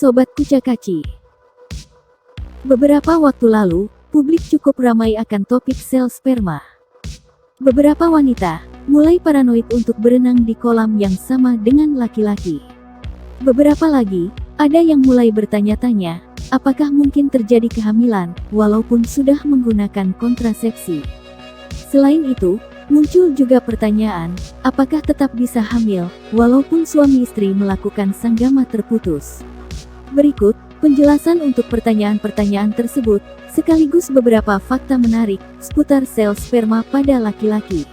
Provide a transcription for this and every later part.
Sobat Kucakaci. Beberapa waktu lalu, publik cukup ramai akan topik sel sperma. Beberapa wanita mulai paranoid untuk berenang di kolam yang sama dengan laki-laki. Beberapa lagi, ada yang mulai bertanya-tanya, apakah mungkin terjadi kehamilan, walaupun sudah menggunakan kontrasepsi. Selain itu, muncul juga pertanyaan, apakah tetap bisa hamil, walaupun suami istri melakukan sanggama terputus. Berikut, penjelasan untuk pertanyaan-pertanyaan tersebut, sekaligus beberapa fakta menarik, seputar sel sperma pada laki-laki.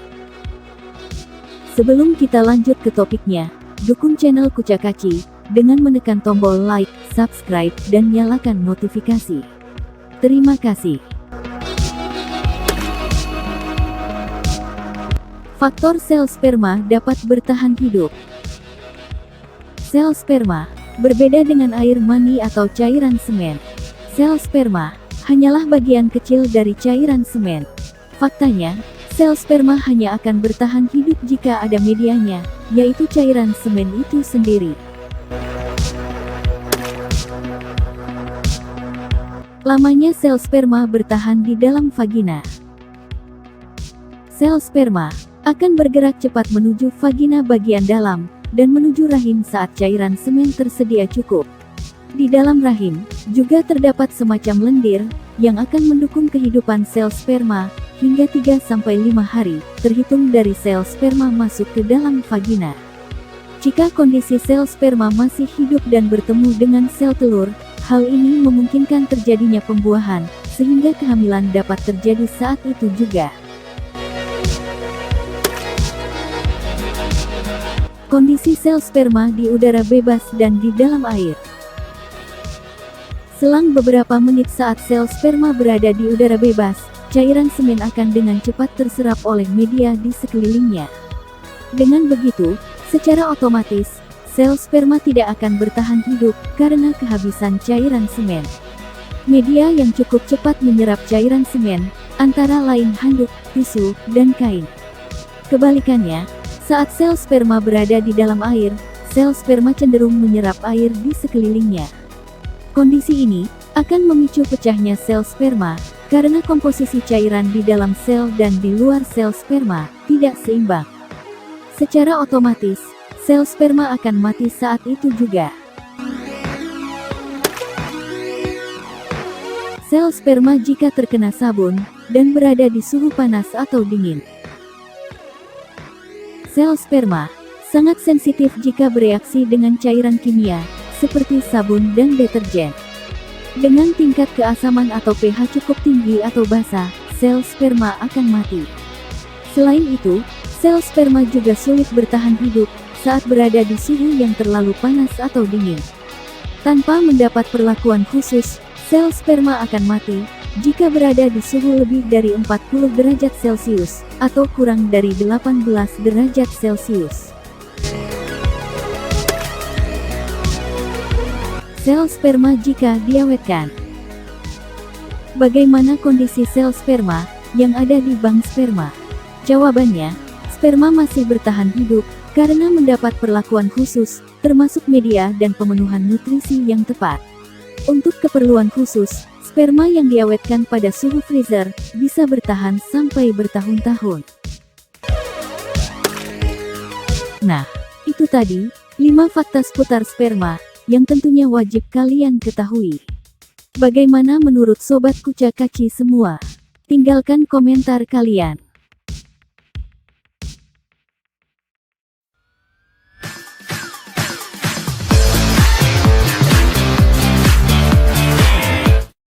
Sebelum kita lanjut ke topiknya, dukung channel Kucakaci, dengan menekan tombol like, subscribe, dan nyalakan notifikasi. Terima kasih. Faktor sel sperma dapat bertahan hidup. Sel sperma berbeda dengan air mani atau cairan semen. Sel sperma hanyalah bagian kecil dari cairan semen. Faktanya, sel sperma hanya akan bertahan hidup jika ada medianya, yaitu cairan semen itu sendiri. Lamanya sel sperma bertahan di dalam vagina. Sel sperma akan bergerak cepat menuju vagina bagian dalam, dan menuju rahim saat cairan semen tersedia cukup. Di dalam rahim, juga terdapat semacam lendir, yang akan mendukung kehidupan sel sperma, hingga 3-5 hari, terhitung dari sel sperma masuk ke dalam vagina. Jika kondisi sel sperma masih hidup dan bertemu dengan sel telur, hal ini memungkinkan terjadinya pembuahan, sehingga kehamilan dapat terjadi saat itu juga. Kondisi sel sperma di udara bebas dan di dalam air. Selang beberapa menit saat sel sperma berada di udara bebas, cairan semen akan dengan cepat terserap oleh media di sekelilingnya. Dengan begitu, secara otomatis, sel sperma tidak akan bertahan hidup karena kehabisan cairan semen. Media yang cukup cepat menyerap cairan semen, antara lain handuk, tisu, dan kain. Kebalikannya, saat sel sperma berada di dalam air, sel sperma cenderung menyerap air di sekelilingnya. Kondisi ini akan memicu pecahnya sel sperma, karena komposisi cairan di dalam sel dan di luar sel sperma tidak seimbang. Secara otomatis, sel sperma akan mati saat itu juga. Sel sperma jika terkena sabun, dan berada di suhu panas atau dingin. Sel sperma sangat sensitif jika bereaksi dengan cairan kimia, seperti sabun dan deterjen. Dengan tingkat keasaman atau pH cukup tinggi atau basa, sel sperma akan mati. Selain itu, sel sperma juga sulit bertahan hidup saat berada di suhu yang terlalu panas atau dingin. Tanpa mendapat perlakuan khusus, sel sperma akan mati jika berada di suhu lebih dari 40 derajat Celcius, atau kurang dari 18 derajat Celcius. Sel sperma jika diawetkan. Bagaimana kondisi sel sperma yang ada di bank sperma? Jawabannya, sperma masih bertahan hidup karena mendapat perlakuan khusus, termasuk media dan pemenuhan nutrisi yang tepat. Untuk keperluan khusus, sperma yang diawetkan pada suhu freezer bisa bertahan sampai bertahun-tahun. Nah, itu tadi 5 fakta seputar sperma yang tentunya wajib kalian ketahui. Bagaimana menurut Sobat Kucakaci semua? Tinggalkan komentar kalian.